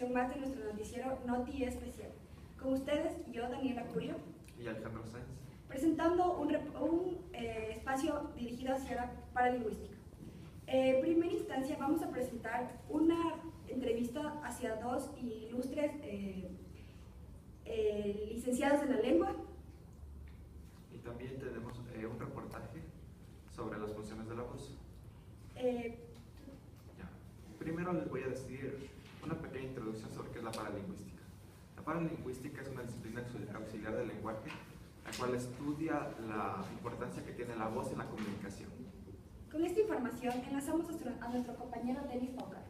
emisión más de nuestro noticiero Noti Especial. Con ustedes, yo, Daniela Curio, y Alejandro Sáenz, presentando un espacio dirigido hacia la paralingüística. En primera instancia vamos a presentar una entrevista hacia dos ilustres licenciados en la lengua. y también tenemos un reportaje sobre las funciones de la voz. Primero les voy a decir una pequeña introducción sobre qué es la paralingüística. La paralingüística es una disciplina auxiliar del lenguaje, la cual estudia la importancia que tiene la voz en la comunicación. Con esta información enlazamos a nuestro compañero Denis Paucar.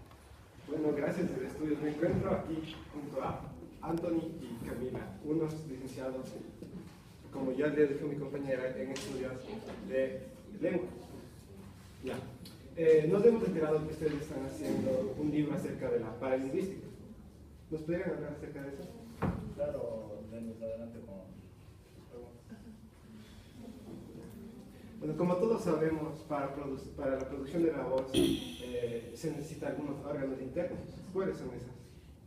Bueno, gracias del estudio. Me encuentro aquí junto a Anthony y Camila, unos licenciados, como ya les dijo mi compañera, en estudios de lengua. Ya. Nos hemos enterado que ustedes están haciendo un libro acerca de la paralingüística. ¿Nos podrían hablar acerca de eso? Claro, Denis, adelante con tus preguntas. Bueno, como todos sabemos, para la producción de la voz se necesitan algunos órganos internos. ¿Cuáles son esos?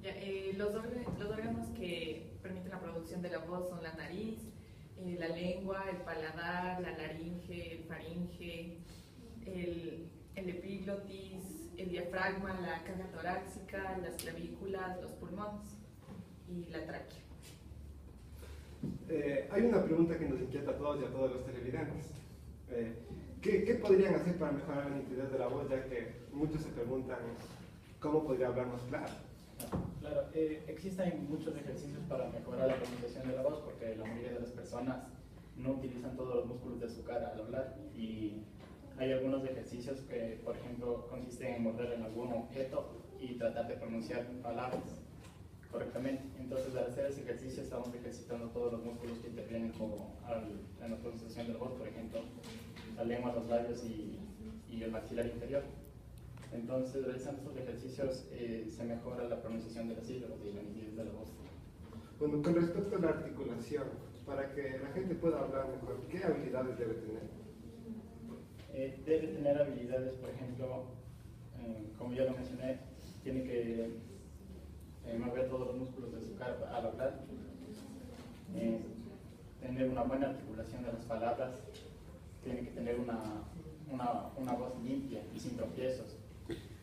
Ya, los órganos que permiten la producción de la voz son la nariz, la lengua, el paladar, la laringe, el faringe, el epiglotis, el diafragma, la caja torácica, las clavículas, los pulmones y la tráquea. Hay una pregunta que nos inquieta a todos y a todos los televidentes. ¿Qué podrían hacer para mejorar la nitidez de la voz? Ya que muchos se preguntan cómo podría hablar más claro. Claro, existen muchos ejercicios para mejorar la pronunciación de la voz porque la mayoría de las personas no utilizan todos los músculos de su cara al hablar y hay algunos ejercicios que, por ejemplo, consisten en morder en algún objeto y tratar de pronunciar palabras correctamente. Entonces, al hacer ese ejercicio estamos ejercitando todos los músculos que intervienen en la pronunciación de la voz, por ejemplo, la lengua, los labios y el maxilar inferior. Entonces, realizando estos ejercicios se mejora la pronunciación de las sílabas y la nitidez de la voz. Bueno, con respecto a la articulación, para que la gente pueda hablar mejor, ¿qué habilidades debe tener? Debe tener habilidades, por ejemplo, como ya lo mencioné, tiene que mover todos los músculos de su cara al hablar, tener una buena articulación de las palabras, tiene que tener una voz limpia y sin tropiezos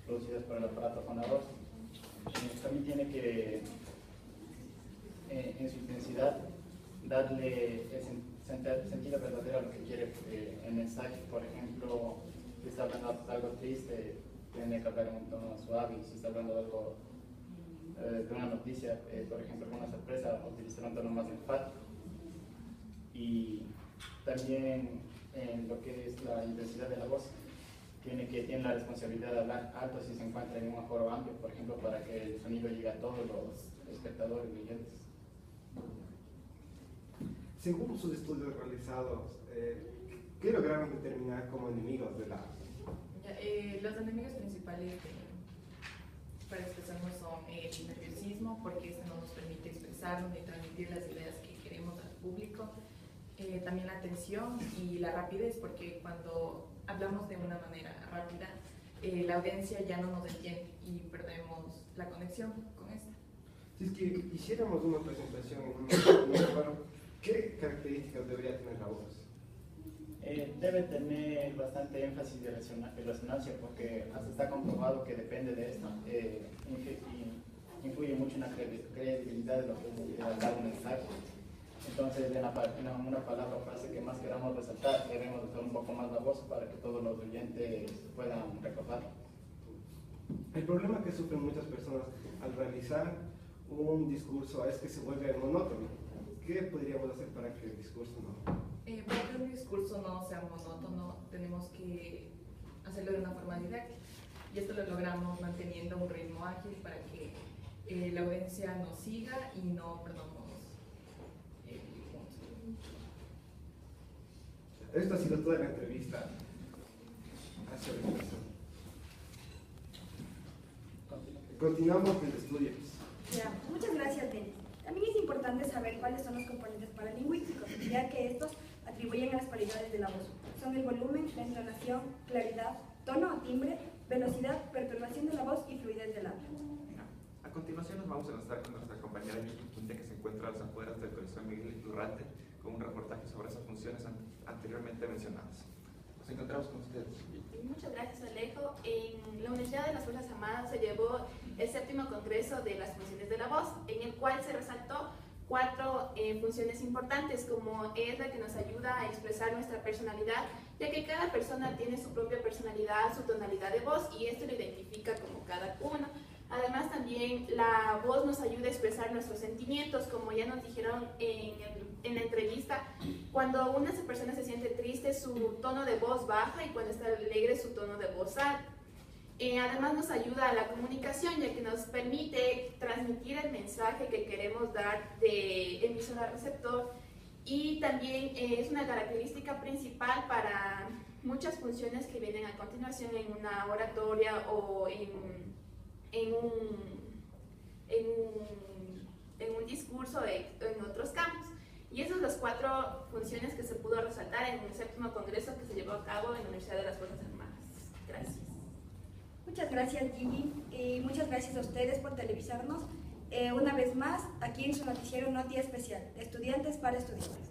producidas por el aparato fonador. También tiene que, en su intensidad, darle el sentido verdadero a lo que quiere el mensaje. Por ejemplo, si está hablando de algo triste, tiene que hablar en un tono suave. Si está hablando de algo, de una noticia, por ejemplo, con una sorpresa, utilizar un tono más enfático. Y también en lo que es la intensidad de la voz, tiene la responsabilidad de hablar alto si se encuentra en un aforo amplio, por ejemplo, para que el sonido llegue a todos los espectadores y oyentes. Según sus estudios realizados, ¿qué lograron determinar como enemigos de la... Los enemigos principales para expresarnos son el nerviosismo, porque este no nos permite expresarnos ni transmitir las ideas que queremos al público. También la tensión y la rapidez, porque cuando hablamos de una manera rápida, la audiencia ya no nos entiende y perdemos la conexión con esta. Si es que hiciéramos una presentación en un foro, ¿qué características debería tener la voz? Debe tener bastante énfasis de resonancia, porque hasta está comprobado que depende de esto, influye mucho en la credibilidad de lo que es dar un mensaje. Entonces, en una palabra o frase que más queramos resaltar, debemos usar un poco más la voz para que todos los oyentes puedan recordarlo. El problema que sufren muchas personas al realizar un discurso es que se vuelve monótono. ¿Qué podríamos hacer para que el discurso no? Para que un discurso no sea monótono, tenemos que hacerlo de una forma didáctica. Y esto lo logramos manteniendo un ritmo ágil para que la audiencia nos siga y no perdamos. Esto ha sido toda la entrevista. Continuamos con el estudio. Ya, muchas gracias, Denis. También es importante saber cuáles son los componentes paralingüísticos, ya que estos atribuyen a las cualidades de la voz. Son el volumen, la entonación, claridad, tono o timbre, velocidad, perturbación de la voz y fluidez del habla. A continuación, continuación nos vamos a enlazar con nuestra compañera Gigi Quinte, que se encuentra a las afueras del Colegio Miguel Iturralde, con un reportaje sobre esas funciones anteriormente mencionadas. Nos encontramos con ustedes. Muchas gracias, Alejo. En la Universidad de las Fuerzas Armadas se llevó el 7º Congreso de las Funciones de la Voz, en el cual se resaltó 4 funciones importantes, como es la que nos ayuda a expresar nuestra personalidad, ya que cada persona tiene su propia personalidad, su tonalidad de voz, y esto lo identifica como cada uno. Además, también la voz nos ayuda a expresar nuestros sentimientos, como ya nos dijeron en la entrevista. Cuando una persona se siente triste, su tono de voz baja, y cuando está alegre, su tono de voz alta. Además, nos ayuda a la comunicación, ya que nos permite transmitir el mensaje que queremos dar de emisor a receptor, y también es una característica principal para muchas funciones que vienen a continuación en una oratoria o en un discurso en otros campos. Y esas son las 4 funciones que se pudo resaltar en el 7º Congreso que se llevó a cabo en la Universidad de las Fuerzas Armadas. Gracias. Muchas gracias, Gigi, y muchas gracias a ustedes por televisarnos una vez más aquí en su noticiero Noti Especial, de Estudiantes para Estudiantes.